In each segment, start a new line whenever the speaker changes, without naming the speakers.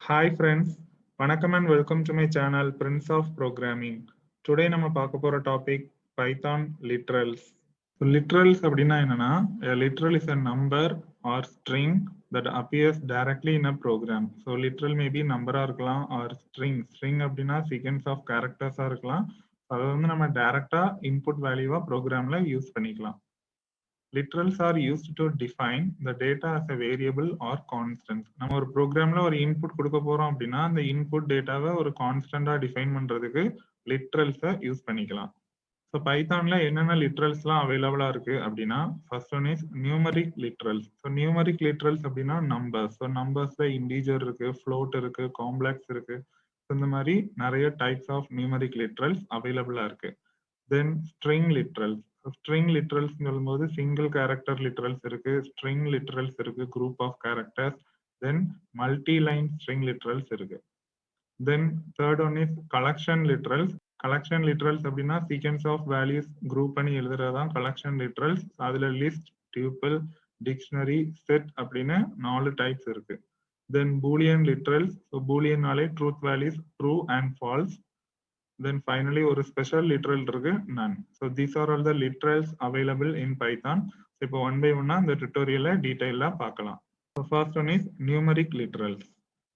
Hi friends, வணக்கம் and welcome to my channel Prince of Programming. Today நம்ம பார்க்க போற topic Python literals. So, literals அப்படின்னா என்னன்னா a literal is a number or string that appears directly in a program. So literal may be number இருக்கலாம் or string. String அப்படின்னா sequence of characters இருக்கலாம். அதை வந்து நம்ம டைரக்டா input வேல்யூவா ப்ரோக்ராம்ல யூஸ் பண்ணிக்கலாம். Literals are used to define the data as a variable or constant. நம்ம ஒரு ப்ரோக்ராம்ல ஒரு இன்புட் கொடுக்க போறோம் அப்படின்னா அந்த இன்புட் டேட்டாவை ஒரு கான்ஸ்டன்டா டிஃபைன் பண்றதுக்கு லிட்ரல்ஸை யூஸ் பண்ணிக்கலாம். ஸோ பைத்தான்ல என்னென்ன லிட்ரல்ஸ்லாம் அவைலபிளா இருக்கு அப்படின்னா first one is numeric literals. So numeric literals அப்படின்னா நம்பர்ஸ். ஸோ நம்பர்ஸ்ல இன்டீஜர் இருக்கு, ஃப்ளோட் இருக்கு, காம்ப்ளெக்ஸ் இருக்கு. இந்த மாதிரி நிறைய டைப்ஸ் ஆஃப் நியூமரிக் லிட்ரல்ஸ் அவைலபிளா இருக்கு. Then string literals. String literals சொல்லும்போது சிங்கிள் கேரக்டர் லிட்ரல்ஸ் இருக்கு, ஸ்ட்ரிங் லிட்ரல்ஸ் இருக்கு, group of characters, then multiline string literals இருக்கு. Then third one is collection literals. Collection literals அப்படின்னா சீக்வென்ஸ் ஆஃப் வேல்யூஸ் குரூப் பண்ணி எழுதுறதுதான் collection literals. அதுல list, tuple, dictionary, set அப்படின்னு 4 types இருக்கு. Then boolean literals. பூலியன்னாலே truth values true and false. Then finally ஒரு special literal இருக்கு none. So these are all the literals available in Python. So இப்போ one by one இந்த tutorial டீடைலா பார்க்கலாம். So first one is numeric literals.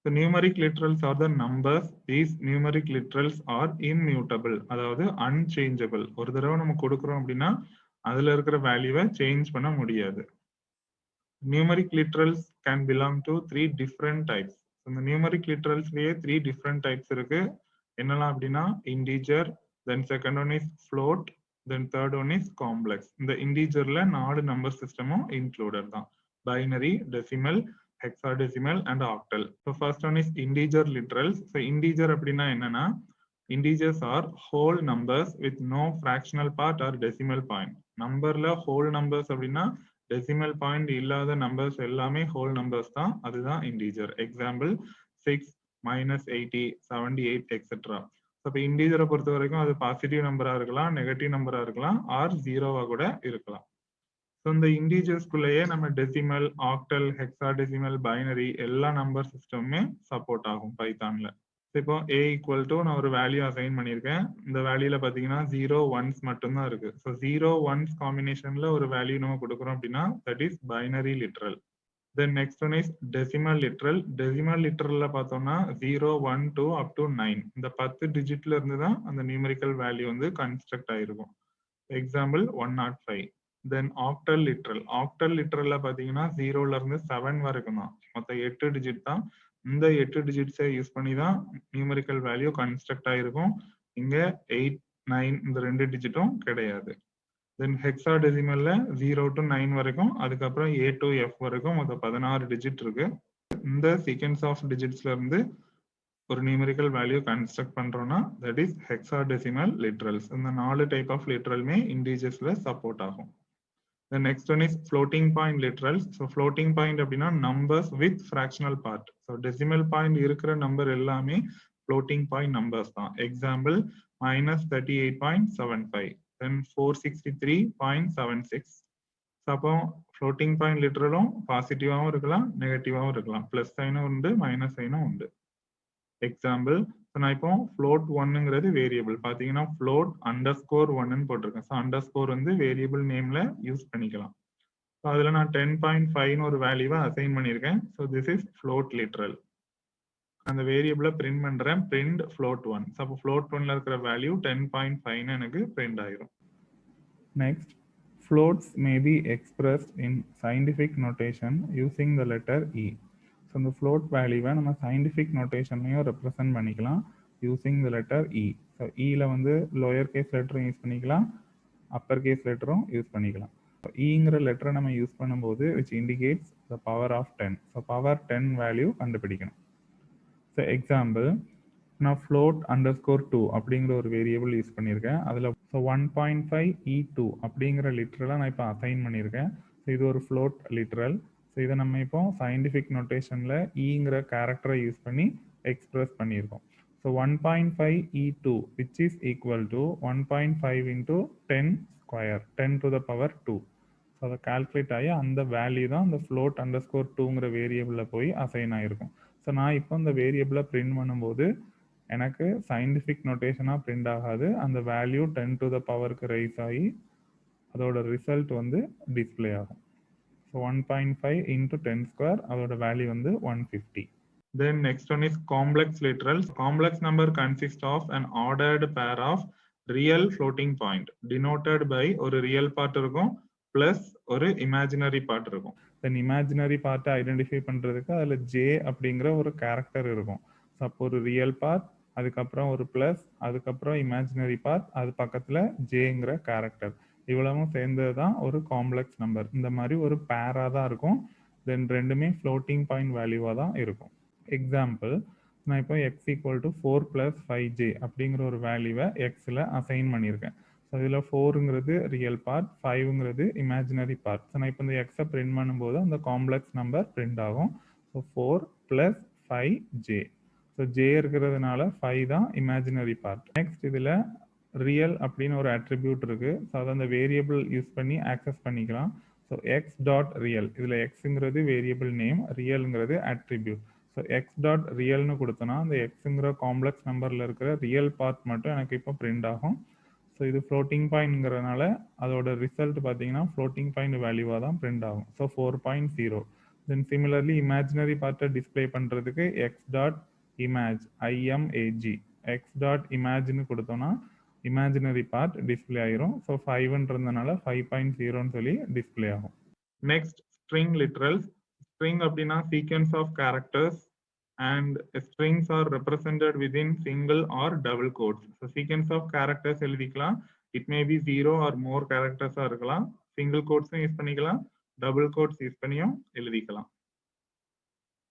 So numeric literals are the numbers. These numeric literals are immutable. அதாவது unchangeable. ஒரு தடவை நம்ம கொடுக்கிறோம் அப்படின்னா அதுல இருக்கிற வேல்யூவை சேஞ்ச் பண்ண முடியாது. Numeric literals can belong to 3 different types. So இந்த numeric literalsலயே 3 different types இருக்கு. என்னலாம் அப்படின்னா integer, then second one is float, then third one is complex. இந்த இன்டீஜர்ல 4 நம்பர் சிஸ்டமும் இன்க்ளூடட் தான். Binary, decimal, hexadecimal and octal. So first one is integer literals. So integer அப்படின்னா என்னன்னா integers are whole numbers with no fractional part or decimal point. நம்பர்ல whole numbers அப்படின்னா decimal point இல்லாத numbers எல்லாமே whole numbers தான், அதுதான் integer. Example 6, -80, 78, etcetera. இப்போ இன்டீஜரை பொறுத்த வரைக்கும் அது பாசிட்டிவ் நம்பரா இருக்கலாம், நெகட்டிவ் நம்பரா இருக்கலாம், ஆர் ஜீரோவா கூட இருக்கலாம். ஸோ இந்த இன்டீஜர்ஸ்குள்ளேயே நம்ம டெசிமல், ஆக்டல், ஹெக்ஸாடெசிமல், பைனரி எல்லா நம்பர் சிஸ்டமுமே சப்போர்ட் ஆகும் பைத்தான்ல. இப்போ a ஈக்குவல் டு நான் ஒரு வேல்யூ அசைன் பண்ணியிருக்கேன். இந்த வேல்யூல பார்த்தீங்கன்னா 0, 1s மட்டும்தான் இருக்கு. ஸோ 0, 1s காம்பினேஷன்ல ஒரு வேல்யூ நம்ம கொடுக்குறோம் அப்படின்னா that is binary literal. Then next one is decimal literal. Decimal literalல பார்த்தோம்னா 0, 1, 2 up to 9. இந்த 10 டிஜிட்ல இருந்து தான் அந்த நியூமெரிக்கல் வேல்யூ வந்து கன்ஸ்ட்ரக்ட் ஆயிருக்கும். Example 105. Then octal literal. Octal literalல பார்த்தீங்கன்னா 0ல இருந்து 7 வரைக்கும் தான். மொத்தம் 8 டிஜிட் தான். இந்த 8 டிஜிட்ஸை யூஸ் பண்ணி தான் நியூமெரிக்கல் வேல்யூ கன்ஸ்ட்ரக்ட் ஆயிருக்கும். இங்க 8, 9 இந்த 2 டிஜிட்டும் கிடையாது. தென் ஹெக்ஸாடெசிமல்ல 0 to 9 வரைக்கும், அதுக்கப்புறம் A to F வரைக்கும் மொத்தம் 16 டிஜிட் இருக்கு. இந்த சீக்வென்ஸ் ஆஃப் டிஜிட்ஸ்ல இருந்து ஒரு நியூமெரிக்கல் வேல்யூ கன்ஸ்ட்ரக்ட் பண்றோம்னா தட் இஸ் ஹெக்ஸாடெசிமல் லிட்ரல்ஸ். இந்த 4 டைப் ஆஃப் லிட்ரலுமே இன்டீஜர்ஸ்ல சப்போர்ட் ஆகும். The next one is floating point literals. So floating point அப்படின்னா numbers with fractional part. So decimal point இருக்கிற நம்பர் எல்லாமே floating point numbers தான். Example -38.75. then 463.76. அப்போ floating point லிட்டரலும் பாசிட்டிவாகவும் இருக்கலாம், நெகட்டிவாகவும் இருக்கலாம், plus சைனும் உண்டு, மைனஸ் சைனும் உண்டு. எக்ஸாம்பிள் நான் இப்போ ஃப்ளோட் ஒன்னுங்கிறது வேரியபிள் பார்த்தீங்கன்னா ஃப்ளோட் அண்டர்ஸ்கோர் 1ன்னு போட்டிருக்கேன். ஸோ அண்டர்ஸ்கோர் வந்து வேரியபிள் நேம்ல யூஸ் பண்ணிக்கலாம். ஸோ அதில் நான் 10.5ன்னு ஒரு வேல்யூவை அசைன் பண்ணியிருக்கேன். So this is float literal. அந்த வேரியபிளை பிரிண்ட் பண்றேன், பிரிண்ட் ஃப்ளோட் 1. அப்போ ஃப்ளோட் 1ல இருக்கிற வேல்யூ 10.5ன்னு எனக்கு பிரிண்ட் ஆயிரும். Next, floats may be expressed in scientific notation using the letter E. So இந்த ஃப்ளோட் வேல்யூவை நம்ம சயின்டிஃபிக் நோட்டேஷன்லையும் ரெப்ரசன்ட் பண்ணிக்கலாம் using the letter E. So இல வந்து லோயர் கேஸ் லெட்டரும் யூஸ் பண்ணிக்கலாம், அப்பர் கேஸ் லெட்டரும் யூஸ் பண்ணிக்கலாம். இங்கிற லெட்டரை நம்ம யூஸ் பண்ணும்போது which indicates the power of 10. So power 10 value கண்டுபிடிக்கணும். ஸோ எக்ஸாம்பிள் நான் float _2 அப்படிங்கிற ஒரு வேரியபிள் யூஸ் பண்ணியிருக்கேன். அதில் ஸோ 1.5 E2 அப்படிங்கிற லிட்ரலாக நான் இப்போ அசைன் பண்ணியிருக்கேன். ஸோ இது ஒரு ஃப்ளோட் லிட்ரல். ஸோ இதை நம்ம இப்போ சயின்டிஃபிக் நோட்டேஷனில் ஈங்கிற கேரக்டரை யூஸ் பண்ணி எக்ஸ்பிரஸ் பண்ணியிருக்கோம். So 1.5 E2 which is equal to 1.5 into 10 square, 10 to the power 2. So அதை கால்குலேட் ஆகி அந்த வேல்யூ தான் அந்த float _2ங்கிற வேரியபிளில் போய் அசைன் ஆகிருக்கும். ஸோ நான் இப்போ இந்த வேரியபிளை பிரிண்ட் பண்ணும்போது எனக்கு சயின்டிஃபிக் நோட்டேஷனாக பிரிண்ட் ஆகாது, அந்த வேல்யூ 10 to the பவருக்கு ரைஸ் ஆகி அதோட ரிசல்ட் வந்து டிஸ்பிளே ஆகும். ஸோ 1.5 into 10 square அதோட வேல்யூ வந்து 150. Then next one is complex literals. Complex number consists of an ordered pair of real floating point denoted by ஒரு real part இருக்கும் plus ஒரு imaginary part இருக்கும். Then imaginary part ஐடென்டிஃபை பண்றதுக்கு அதுல j அப்படிங்கிற ஒரு கேரக்டர் இருக்கும். ஸோ அப்போ ஒரு ரியல் பார்ட், அதுக்கப்புறம் ஒரு பிளஸ், அதுக்கப்புறம் இமேஜினரி பார்ட், அது பக்கத்துல ஜேங்கிற கேரக்டர், இவ்வளவும் சேர்ந்தது தான் ஒரு காம்ப்ளெக்ஸ் நம்பர். இந்த மாதிரி ஒரு பேரா தான் இருக்கும். தென் ரெண்டுமே ஃப்ளோட்டிங் பாயிண்ட் வேல்யூவாக தான் இருக்கும். எக்ஸாம்பிள், நான் இப்போ x ஈக்குவல் டு 4 + 5j அப்படிங்கிற ஒரு வேல்யூவை எக்ஸில் அசைன் பண்ணியிருக்கேன். ஸோ இதில் 4ங்கிறது ரியல் பார்ட், 5ங்கிறது இமேஜினரி பார்ட். ஸோ நான் இப்போ இந்த எக்ஸை பிரிண்ட் பண்ணும்போது அந்த காம்ப்ளெக்ஸ் நம்பர் பிரிண்ட் ஆகும். So 4 + 5j. ஸோ j இருக்கிறதுனால 5 தான் இமேஜினரி பார்ட். நெக்ஸ்ட் இதில் ரியல் அப்படின்னு ஒரு அட்ரிபியூட் இருக்குது. ஸோ அதை அந்த வேரியபிள் யூஸ் பண்ணி ஆக்சஸ் பண்ணிக்கலாம். ஸோ எக்ஸ் டாட் ரியல், இதில் எக்ஸுங்கிறது வேரியபிள் நேம், ரியல்ங்கிறது அட்ரிபியூட். ஸோ எக்ஸ் டாட் ரியல்னு கொடுத்தோன்னா அந்த எக்ஸுங்கிற காம்ப்ளெக்ஸ் நம்பரில் இருக்கிற ரியல் பார்ட் மட்டும் எனக்கு இப்போ பிரிண்ட் ஆகும். ஸோ இது ஃப்ளோட்டிங் பாயிண்ட்ங்கிறதுனால அதோட ரிசல்ட் பார்த்தீங்கன்னா ஃப்ளோட்டிங் பாயிண்ட் வேல்யூவாக தான் பிரிண்ட் ஆகும். ஸோ 4.0. தென் சிமிலர்லி இமேஜினரி பார்ட்டை டிஸ்பிளே பண்ணுறதுக்கு x dot imag, IMAG, x dot இமேஜ்னு கொடுத்தோன்னா இமேஜினரி பார்ட் டிஸ்பிளே ஆயிரும். ஸோ 5ன்றதுனால 5.0ன்னு சொல்லி டிஸ்பிளே ஆகும். Next string literals. ஸ்ட்ரிங் அப்படின்னா sequence of characters and strings are represented within single or double quotes. So sequence of characters எழுதிக்கலாம். It may be 0 or more கேரக்டர்ஸாக இருக்கலாம். சிங்கிள் கோட்ஸும் யூஸ் பண்ணிக்கலாம், டபுள் கோட்ஸ் யூஸ் பண்ணியும் எழுதிக்கலாம்.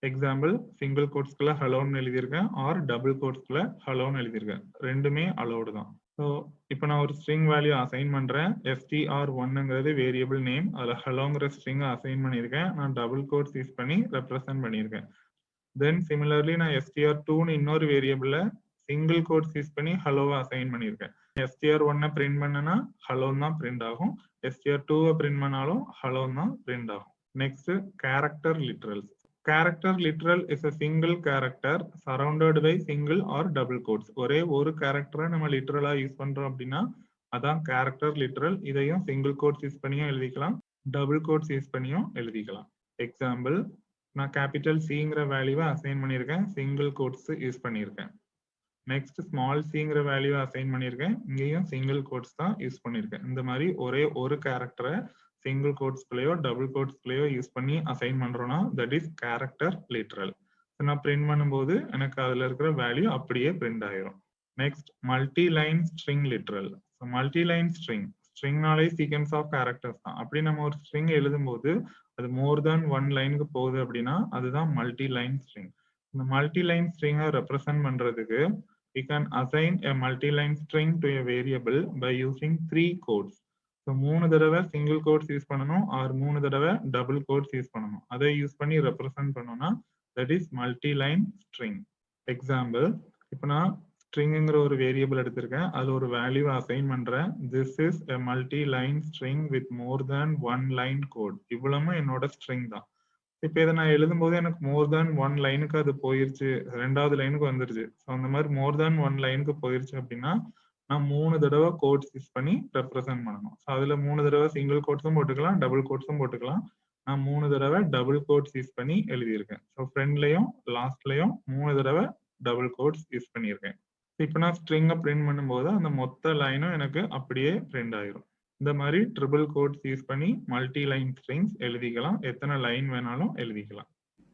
Example, single கோட்ஸ்குள்ள ஹலோன்னு எழுதியிருக்கேன், R double கோட்ஸ்குள்ள ஹலோன்னு எழுதியிருக்கேன். ரெண்டுமே அலோடு தான். ஸோ இப்போ நான் ஒரு ஸ்ட்ரிங் வேல்யூ அசைன் பண்ணுறேன். str1ங்கிறது வேரியபிள் நேம், அதில் ஹலோங்கிற ஸ்ட்ரிங்கை அசைன் பண்ணியிருக்கேன். நான் டபுள் கோட்ஸ் யூஸ் பண்ணி ரெப்ரசன்ட் பண்ணியிருக்கேன். தென் சிமிலர்லி நான் str2ன்னு இன்னொரு வேரியபிளில் சிங்கிள் கோட்ஸ் யூஸ் பண்ணி ஹலோவை அசைன் பண்ணியிருக்கேன். str1 பிரிண்ட் பண்ணனா ஹலோன்னு தான் பிரிண்ட் ஆகும், str2 பிரிண்ட் பண்ணாலும் ஹலோன்னு தான் பிரிண்ட் ஆகும். Next character literals. Character literal is a single character surrounded by single or double quotes. ஒரே ஒரு கேரக்டரை நம்ம லிட்ரலா யூஸ் பண்றோம் அப்படின்னா அதான் கேரக்டர் லிட்ரல். இதையும் சிங்கிள் கோட்ஸ் யூஸ் பண்ணியும் எழுதிக்கலாம், டபுள் கோட்ஸ் யூஸ் பண்ணியும் எழுதிக்கலாம். எக்ஸாம்பிள், நான் கேபிட்டல் சிங்கிற வேல்யூவை அசைன் பண்ணியிருக்கேன், சிங்கிள் கோட்ஸ் யூஸ் பண்ணியிருக்கேன். நெக்ஸ்ட் ஸ்மால் சிங்கிற வேல்யூவை அசைன் பண்ணியிருக்கேன், இங்கேயும் சிங்கிள் கோட்ஸ் தான் யூஸ் பண்ணியிருக்கேன். இந்த மாதிரி ஒரே ஒரு கேரக்டரை சிங்கிள் கோட்ஸ்குள்ளேயோ டபுள் கோட்ஸ்குள்ளேயோ யூஸ் பண்ணி அசைன் பண்றோம்னா தட் இஸ் கேரக்டர் லிட்ரல். நான் பிரிண்ட் பண்ணும்போது எனக்கு அதுல இருக்கிற வேல்யூ அப்படியே பிரிண்ட் ஆயிரும். Next multi line string literal. Multi line ஸ்ட்ரிங்னாலே சீக்வென்ஸ் ஆஃப் கேரக்டர்ஸ் தான். அப்படி நம்ம ஒரு ஸ்ட்ரிங் எழுதும் போது அது மோர் தேன் 1 லைனுக்கு போகுது அப்படின்னா அதுதான் மல்டி லைன் ஸ்ட்ரிங். இந்த மல்டி லைன் ஸ்ட்ரிங்கை ரெப்ரசன்ட் பண்றதுக்கு we can assign a multi-line string to a variable by using 3 codes. So 3 தடவை சிங்கிள் கோட்ஸ் யூஸ் பண்ணணும், ஆர் 3 தடவை டபுள் கோட்ஸ் யூஸ் பண்ணணும். அதை யூஸ் பண்ணி ரெப்ரசன்ட் பண்ணோம்னா that is multi line string. Example, இப்போ நான் ஸ்ட்ரிங்குங்கிற ஒரு வேரியபிள் எடுத்திருக்கேன், அது ஒரு வேல்யூ அசைன் பண்றேன். This is a multi line string with more than 1 line code. இவ்வளவும் என்னோட ஸ்ட்ரிங் தான். இப்போ இதை நான் எழுதும்போது எனக்கு மோர் தேன் 1 லைனுக்கு அது போயிருச்சு, 2வது லைனுக்கு வந்துருச்சு. ஸோ அந்த மாதிரி மோர் தேன் 1 லைனுக்கு போயிருச்சு அப்படின்னா நான் 3 தடவை கோட்ஸ் யூஸ் பண்ணி ரெப்ரசன்ட் பண்ணணும். ஸோ அதுல 3 தடவை சிங்கிள் கோட்ஸும் போட்டுக்கலாம், டபுள் கோட்ஸும் போட்டுக்கலாம். நான் 3 தடவை டபுள் கோட்ஸ் யூஸ் பண்ணி எழுதியிருக்கேன். ஸோ ஃப்ரண்ட்லையும் லாஸ்ட்லையும் 3 தடவை டபுள் கோட்ஸ் யூஸ் பண்ணியிருக்கேன். இப்போ நான் ஸ்ட்ரிங்கை பிரிண்ட் பண்ணும்போது அந்த மொத்த லைனும் எனக்கு அப்படியே பிரிண்ட் ஆயிரும். இந்த மாதிரி ட்ரிபிள் கோட்ஸ் யூஸ் பண்ணி மல்டி லைன் ஸ்ட்ரிங்ஸ் எழுதிக்கலாம், எத்தனை லைன் வேணாலும் எழுதிக்கலாம்.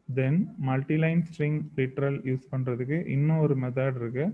தென் multi line string literal use பண்றதுக்கு இன்னும் ஒரு மெத்தட் இருக்கு,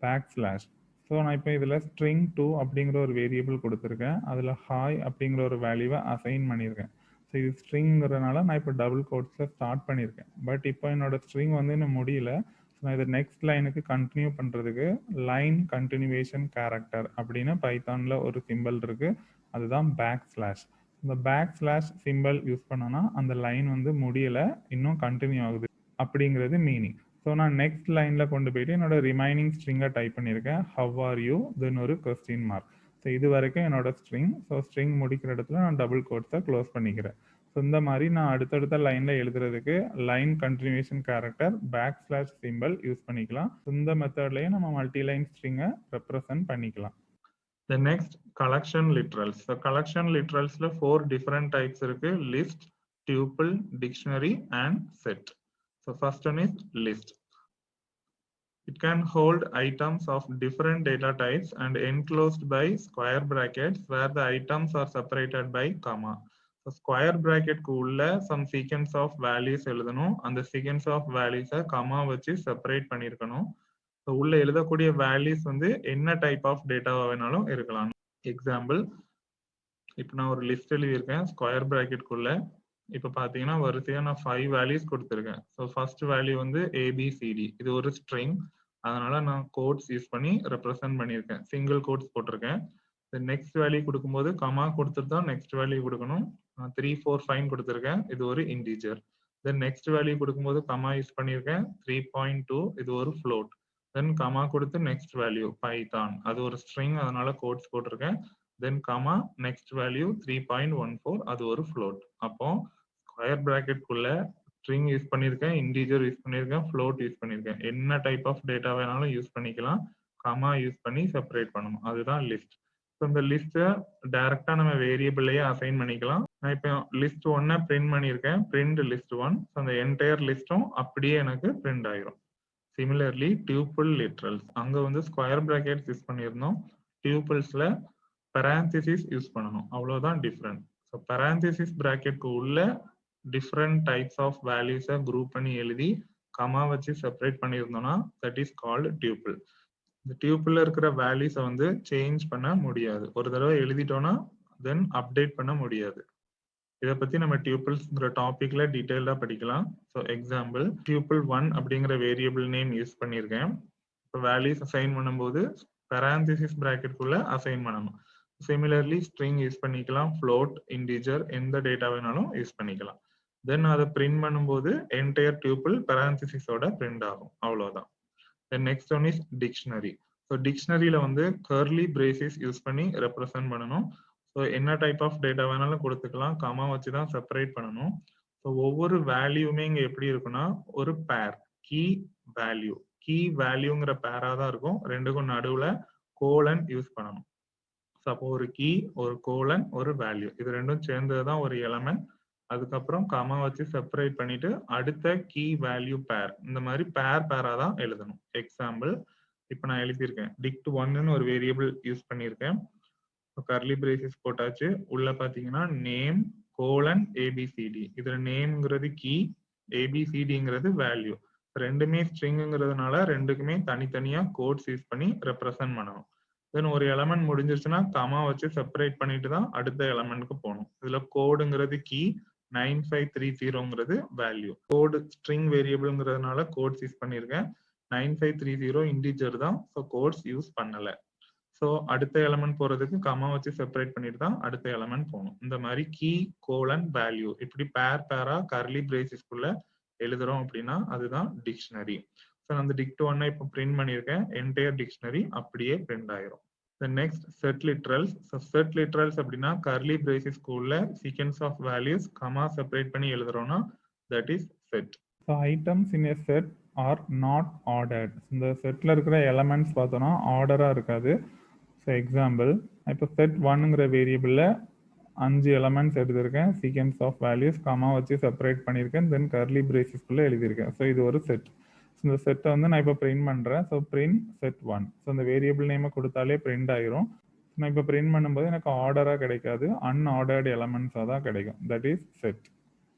பேக்ஸ்லாஷ். ஸோ நான் இப்போ இதில் string2 அப்படிங்கிற ஒரு வேரியபிள் கொடுத்துருக்கேன், அதில் ஹாய் அப்படிங்கிற ஒரு வேல்யூவை அசைன் பண்ணியிருக்கேன். ஸோ இது ஸ்ட்ரிங்கிறதுனால நான் இப்போ டபுள் கோட்ஸில் ஸ்டார்ட் பண்ணியிருக்கேன். பட் இப்போ என்னோட ஸ்ட்ரிங் வந்து இன்னும் முடியல. ஸோ நான் இதை நெக்ஸ்ட் லைனுக்கு கண்டினியூ பண்ணுறதுக்கு லைன் கண்டினியூவேஷன் கேரக்டர் அப்படின்னு பைத்தானில் ஒரு சிம்பிள் இருக்கு, அதுதான் பேக்ஸ்லாஷ். இந்த பேக்ஸ்லாஷ் சிம்பிள் யூஸ் பண்ணோன்னா அந்த லைன் வந்து முடியலை, இன்னும் கண்டினியூ ஆகுது அப்படிங்கிறது மீனிங். ஸோ நான் நெக்ஸ்ட் லைனில் கொண்டு போயிட்டு என்னோட ரிமைனிங் ஸ்ட்ரிங்கை டைப் பண்ணியிருக்கேன், ஹவ் ஆர் யூ, தென் ஒரு கொஸ்டின் மார்க். ஸோ இது வரைக்கும் என்னோட ஸ்ட்ரிங். ஸோ ஸ்ட்ரிங் முடிக்கிற இடத்துல நான் டபுள் கோட்ஸை க்ளோஸ் பண்ணிக்கிறேன். ஸோ இந்த மாதிரி நான் அடுத்தடுத்த லைனில் எழுதுறதுக்கு line continuation character backslash simple use பண்ணிக்கலாம். இந்த மெத்தட்லேயே நம்ம மல்டிலைன் ஸ்ட்ரிங்கை ரெப்ரசன்ட் பண்ணிக்கலாம். The next collection literals. So collection literals ல 4 different types இருக்கு. List, tuple, dictionary and set. So first one is list. It can hold items of different data types and enclosed by square brackets where the items are separated by comma. So square bracket உள்ள some sequence of values எழுதணும். அந்த sequence of values comma வச்சு separate பண்ணிருக்கணும். So உள்ள எழுதக்கூடிய values வந்து என்ன type of டேட்டாவா வேணாலும் இருக்கலாம். எக்ஸாம்பிள், இப்போ நான் ஒரு லிஸ்ட் எழுதியிருக்கேன் ஸ்கொயர் ப்ராக்கெட்குள்ள. இப்போ பார்த்தீங்கன்னா வரிசையாக நான் 5 வேல்யூஸ் கொடுத்துருக்கேன். ஸோ ஃபர்ஸ்ட் வேல்யூ வந்து ஏபிசிடி, இது ஒரு ஸ்ட்ரிங், அதனால நான் கோட்ஸ் யூஸ் பண்ணி ரெப்ரசன்ட் பண்ணியிருக்கேன், சிங்கிள் கோட்ஸ் போட்டிருக்கேன். நெக்ஸ்ட் வேல்யூ கொடுக்கும்போது கமா கொடுத்துட்டு தான் நெக்ஸ்ட் வேல்யூ கொடுக்கணும். 3, 4, 5 கொடுத்துருக்கேன், இது ஒரு இன்டீஜர். தென் நெக்ஸ்ட் வேல்யூ கொடுக்கும்போது கமா யூஸ் பண்ணியிருக்கேன், 3.2, இது ஒரு ஃப்ளோட். தென் கமா கொடுத்து நெக்ஸ்ட் வேல்யூ பைத்தான், அது ஒரு ஸ்ட்ரிங், அதனால கோட்ஸ் போட்டிருக்கேன். தென் கமா நெக்ஸ்ட் வேல்யூ 3.14, அது ஒரு ஃப்ளோட். அப்போ ஸ்கொயர் பிராக்கெட்குள்ள ஸ்ட்ரிங் யூஸ் பண்ணியிருக்கேன், இன்டீஜர் யூஸ் பண்ணியிருக்கேன், ஃப்ளோட் யூஸ் பண்ணியிருக்கேன். என்ன டைப் ஆஃப் டேட்டா வேணாலும் யூஸ் பண்ணிக்கலாம், கமா யூஸ் பண்ணி செப்பரேட் பண்ணணும், அதுதான் லிஸ்ட். ஸோ இந்த லிஸ்ட்டை டைரக்டா நம்ம வேரியபிள்லயே அசைன் பண்ணிக்கலாம். நான் இப்போ லிஸ்ட் 1 பிரிண்ட் பண்ணியிருக்கேன், பிரிண்ட் லிஸ்ட் 1. ஸோ அந்த என்டையர் லிஸ்ட்டும் அப்படியே எனக்கு பிரிண்ட் ஆயிரும். Similarly, tuple literals. அங்க வந்து ஸ்கொயர் பிராக்கெட்ஸ் யூஸ் பண்ணியிருந்தோம், டியூபிள்ஸ்ல parentheses யூஸ் பண்ணணும், அவ்வளவுதான் டிஃபரண்ட். ஸோ parentheses பிராக்கெட்க்கு உள்ள டிஃப்ரெண்ட் டைப்ஸ் ஆஃப் வேல்யூஸை குரூப் பண்ணி எழுதி கமா வச்சு செப்பரேட் பண்ணியிருந்தோம்னா தட் இஸ் கால்டு டியூபிள். இந்த டியூபிள்ல இருக்கிற வேல்யூஸை வந்து சேஞ்ச் பண்ண முடியாது, ஒரு தடவை எழுதிட்டோம்னா தென் அப்டேட் பண்ண முடியாது. இதை பத்தி நம்ம டியூபிள்ஸ்ங்கிற டாபிக்ல டீடைல்டா படிக்கலாம். ஸோ எக்ஸாம்பிள், டியூபிள் 1 அப்படிங்கிற வேரியபிள் நேம் யூஸ் பண்ணியிருக்கேன். இப்போ வேல்யூஸ் அசைன் பண்ணும்போது பேராந்திசிஸ் பிராக்கெட்குள்ள அசைன் பண்ணணும். சிமிலர்லி ஸ்ட்ரிங் யூஸ் பண்ணிக்கலாம், ஃப்ளோட், இன்டிஜர், எந்த டேட்டா வேணாலும் யூஸ் பண்ணிக்கலாம். தென் அதை பிரிண்ட் பண்ணும்போது என்டையர் டியூபிள் பேராந்திசிஸோட பிரிண்ட் ஆகும், அவ்வளோதான். Then next one is dictionary. So டிக்ஷனரியில வந்து கர்லி பிரேசஸ் யூஸ் பண்ணி ரெப்ரசன்ட் பண்ணணும். ஸோ என்ன டைப் ஆஃப் டேட்டா வேணாலும் கொடுத்துக்கலாம், கமா வச்சு தான் செப்பரேட் பண்ணணும். ஸோ ஒவ்வொரு வேல்யூமே இங்கே எப்படி இருக்குன்னா ஒரு பேர், கீ வேல்யூ, கீ வேல்யூங்கிற பேரா தான் இருக்கும். ரெண்டுக்கும் நடுவில் கோலன் யூஸ் பண்ணணும். ஸோ அப்போ ஒரு கீ, ஒரு கோலன், ஒரு வேல்யூ, இது ரெண்டும் சேர்ந்தது தான் ஒரு எலமெண்ட். அதுக்கப்புறம் கமா வச்சு செப்பரேட் பண்ணிட்டு அடுத்த கீ வேல்யூ பேர், இந்த மாதிரி பேரா தான் எழுதணும். எக்ஸாம்பிள், இப்போ நான் எழுதியிருக்கேன் dict 1ன்னு ஒரு வேரியபிள் யூஸ் பண்ணியிருக்கேன். கர்லி பிரேசஸ் போட்டாச்சு, உள்ள பாத்தீங்கன்னா நேம் கோலன் ஏபிசிடி, இதுல நேம்ங்கிறது கீ, ஏபிசிடிங்கிறது வேல்யூ. ரெண்டுமே ஸ்ட்ரிங்கிறதுனால ரெண்டுக்குமே தனித்தனியா கோட்ஸ் யூஸ் பண்ணி ரெப்ரசன்ட் பண்ணணும். தென் ஒரு எலமெண்ட் முடிஞ்சிருச்சுன்னா கமா வச்சு செப்பரேட் பண்ணிட்டு தான் அடுத்த எலமெண்ட்க்கு போகணும். இதுல கோடுங்கிறது கீ, 9530ங்கிறது வேல்யூ. கோடு ஸ்ட்ரிங் வேரியபிள்ங்கிறதுனால கோட்ஸ் யூஸ் பண்ணியிருக்கேன், 9530 இன்டிஜர் தான், ஸோ கோட்ஸ் யூஸ் பண்ணல. ஸோ அடுத்த எலமெண்ட் போறதுக்கு கமா வச்சு செப்பரேட் பண்ணிட்டு தான் அடுத்த எலமெண்ட் போகணும். இந்த மாதிரி கீ, கோலன், வேல்யூ இப்படி பேரா கர்லி பிரேசஸ்க்குள்ள எழுதுறோம் அப்படின்னா அதுதான் டிக்ஷனரி. ஸோ அந்த dict 1 இப்போ பிரிண்ட் பண்ணியிருக்கேன், என்டையர் டிக்ஷனரி அப்படியே பிரிண்ட் ஆயிரும். Next set literals. So set literals அப்படின்னா கர்லி பிரேசஸ்க்குள்ள sequence of values comma separate பண்ணி எழுதுறோம்னா that is set. So items in a set are not ordered. இந்த செட்ல இருக்கிற எலமெண்ட்ஸ் பார்த்தோம்னா ஆர்டரா இருக்காது. ஸோ எக்ஸாம்பிள், இப்போ செட் 1ங்கிற வேரியபிளில் 5 எலமெண்ட்ஸ் எடுத்திருக்கேன், சீக்வென்ஸ் ஆஃப் வேல்யூஸ் கமா வச்சு செப்பரேட் பண்ணியிருக்கேன், தென் கர்லி பிரேசஸ்க்குள்ளே எழுதியிருக்கேன். ஸோ இது ஒரு செட். இந்த செட்டை வந்து நான் இப்போ பிரிண்ட் பண்ணுறேன். So print set 1. ஸோ இந்த வேரியபிள் நேமை கொடுத்தாலே பிரிண்ட் ஆயிரும். நான் இப்போ பிரிண்ட் பண்ணும்போது எனக்கு ஆர்டராக கிடைக்காது, அன்ஆர்டர்டு எலமெண்ட்ஸாக தான் கிடைக்கும். That is set.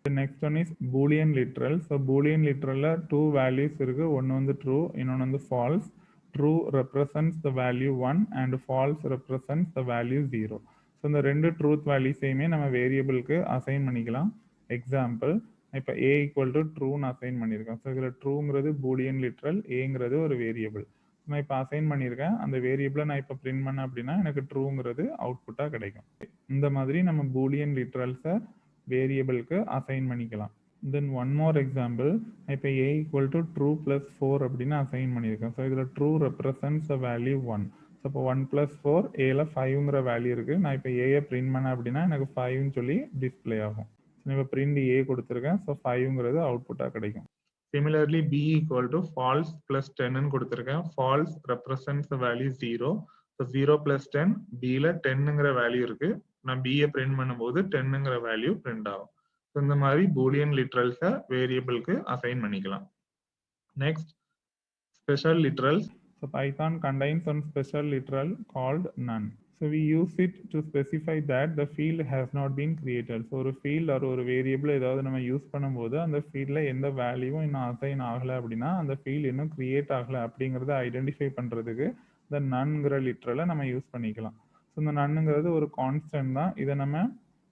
Next one is Boolean literals. So Boolean literalல 2 values இருக்கு, ஒன்று வந்து ட்ரூ, இன்னொன்று வந்து falls. True represents the value 1 and false represents the value 0. So இந்த ரெண்டு ட்ரூத் வேல்யூஸையுமே நம்ம வேரியபிளுக்கு அசைன் பண்ணிக்கலாம். எக்ஸாம்பிள், இப்போ a ஈக்குவல் டு ட்ரூன்னு அசைன் பண்ணியிருக்கேன். ஸோ இதில் ட்ரூங்கிறது Boolean literal, ஏங்கிறது ஒரு வேரியபிள். நான் இப்போ அசைன் பண்ணியிருக்கேன், அந்த வேரியபிளை நான் இப்போ பிரிண்ட் பண்ணேன் அப்படின்னா எனக்கு ட்ரூங்கிறது அவுட்புட்டாக கிடைக்கும். இந்த மாதிரி நம்ம Boolean literalஸை வேரியபிளுக்கு அசைன் பண்ணிக்கலாம். தென் ஒன் மோர் எக்ஸாம்பிள், இப்போ a equal to true plus 4 அப்படின்னு அசைன் பண்ணியிருக்கேன். ஸோ இதில் true represents the value 1. So இப்போ 1 + 4, ஏல 5ங்கிற வேல்யூ இருக்குது. நான் இப்போ ஏயை பிரிண்ட் பண்ணேன் அப்படின்னா எனக்கு 5ன்னு சொல்லி டிஸ்பிளே ஆகும். இப்போ பிரிண்ட் ஏ கொடுத்துருக்கேன். ஸோ 5ங்கிறது அவுட்புட்டாக கிடைக்கும். Similarly, b equal to false plus 10 கொடுத்திருக்கேன். false represents the value 0. So 0 plus 10, b ல 10ங்கிற வேல்யூ இருக்கு. நான் b print பண்ணும்போது 10ங்கிற வேல்யூ print ஆகும். So இந்த மாதிரி Boolean literals வேரியபிளுக்கு அசைன் பண்ணிக்கலாம். Next, special literals. So Python contains one special literal called none. So we use it to specify that the field has not been created. So ஒரு field or ஒரு variable ஏதாவது நம்ம use பண்ணும்போது அந்த ஃபீல்ட்ல எந்த வேல்யூவும் இன்னும் அசைன் ஆகலை அப்படின்னா அந்த ஃபீல்ட் இன்னும் கிரியேட் ஆகலை அப்படிங்கிறத ஐடென்டிஃபை பண்ணுறதுக்கு இந்த நன்ங்கிற லிட்ரலை நம்ம யூஸ் பண்ணிக்கலாம். ஸோ இந்த நன்னுங்கிறது ஒரு கான்ஸ்டன்ட் தான். இதை நம்ம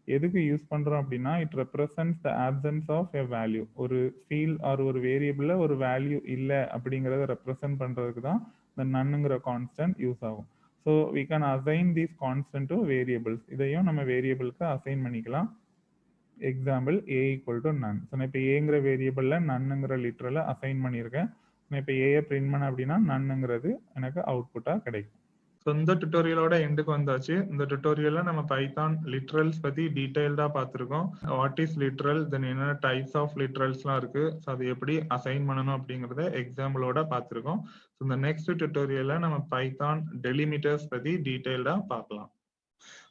எதுக்கு யூஸ் பண்ணுறோம் அப்படின்னா it represents the options of a value. ஒரு ஃபீல்ட் ஆர் ஒரு வேரியபிளில் ஒரு வேல்யூ இல்லை அப்படிங்கிறத ரெப்ரசன்ட் பண்ணுறதுக்கு தான் இந்த நன்னுங்கிற கான்ஸ்டன்ட் யூஸ் ஆகும். So we can assign these constant to variables. இதையும் நம்ம வேரியபிளுக்கு அசைன் பண்ணிக்கலாம். Example A equal to none. So நான் இப்போ ஏங்கிற வேரியபிளில் நன்னுங்கிற லிட்டரலை அசைன் பண்ணியிருக்கேன். நான் இப்போ ஏயை பிரிண்ட் பண்ண அப்படின்னா நன்னுங்கிறது எனக்கு அவுட்புட்டாக கிடைக்கும். ஸோ இந்த டுட்டோரியலோட எண்டுக்கு வந்தாச்சு. இந்த டுட்டோரியல்ல நம்ம பைத்தான் லிட்ரல்ஸ் பத்தி டீடைல்டா பார்த்துருக்கோம். வாட் இஸ் லிட்ரல், தென் என்ன டைப்ஸ் ஆஃப் லிட்ரல்ஸ்லாம் இருக்கு, ஸோ அது எப்படி அசைன் பண்ணணும் அப்படிங்கிறத எக்ஸாம்பிளோட பார்த்துருக்கோம். ஸோ இந்த நெக்ஸ்ட் டுட்டோரியல்ல நம்ம பைத்தான் டெலிமிட்டர்ஸ் பத்தி டீடைல்டா பார்க்கலாம்.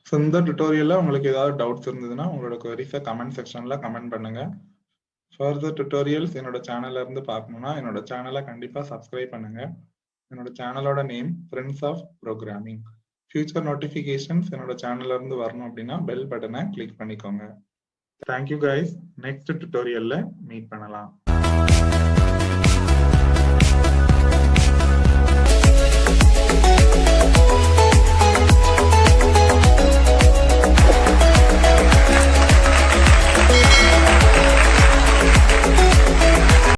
ஸோ இந்த டுட்டோரியல்ல உங்களுக்கு ஏதாவது டவுட்ஸ் இருந்ததுன்னா உங்களோட குவரிஸை கமெண்ட் செக்ஷன்ல கமெண்ட் பண்ணுங்க. ஃபர்தர் டுட்டோரியல்ஸ் என்னோட சேனல்ல இருந்து பார்க்கணும்னா என்னோட சேனலை கண்டிப்பா சப்ஸ்கிரைப் பண்ணுங்க. என்னோட சேனலோட name friends of programming. Future notifications என்னோட சேனல்ல இருந்து வரணும் அப்படின்னா பெல் பட்டனை கிளிக் பண்ணிக்கோங்க. Thank you guys. நெக்ஸ்ட் டுட்டோரியல்ல மீட் பண்ணலாம்.